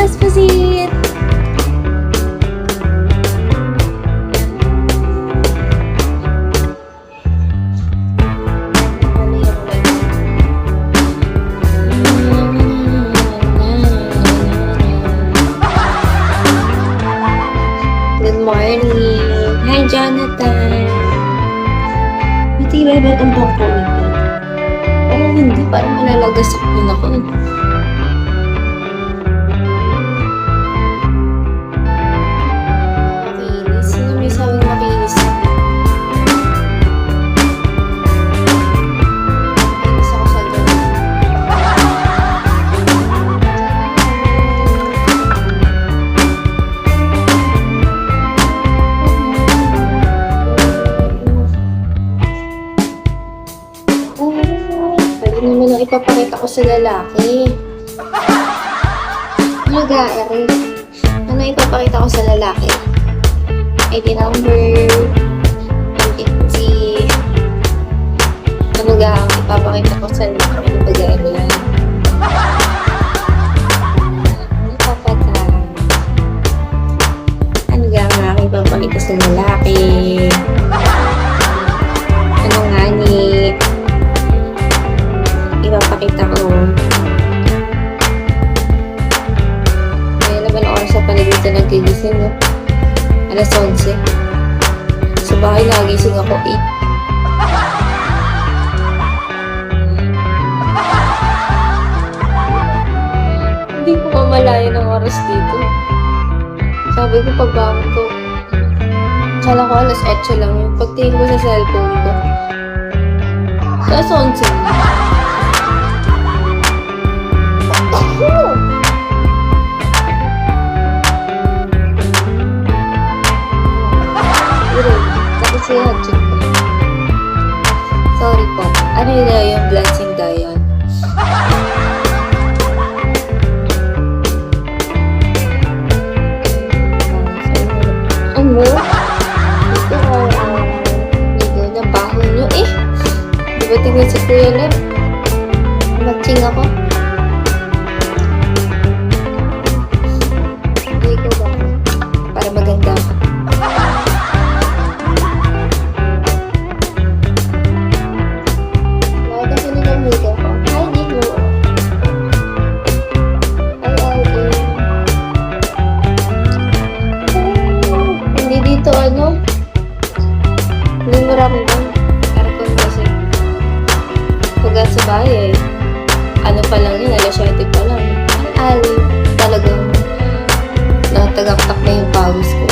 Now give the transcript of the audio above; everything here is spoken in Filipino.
Pusit! Good morning! Hi, Jonathan! Matibay ba itong bangko nito? Oo, hindi. Parang malalagasok din ako. Makinis. Sino may sabing makinis? Makinis ako sa doon. Pwede naman ang ipapakita ko sa lalaki. Mag-aaral. Ano ipapakita ko sa lalaki? ID number, identity. Ano ga ang ipapakita ko sa lalaki ng pag-aaral? Ano ga ang aking ipapakita sa lalaki? Ano nga ni ipapakita ko? Kaya naman oras sa paligitan nagkigising, no? Alas 11. Sa bahay nagising ako 8. Hindi ko mamalayan ang oras dito. Sabi ko pagbangon ko, kala ko alas 8 lang yun. Pagtingin ko sa cellphone ko, alas 11. Kasi hotchip ko. Sorry po. Ano yun na yung blessing dayon? Ano? Ito ligo na baho nyo eh. Diba tingnan si Kuya Lab? Matching ako. Ligo ba? Para maganda ako. Dito ano, hindi mo ramdam aircon kasi pagkat sa bahay ano pa lang yun, alas 7 pa lang ang alin talagang natagaktak na yung pawis ko.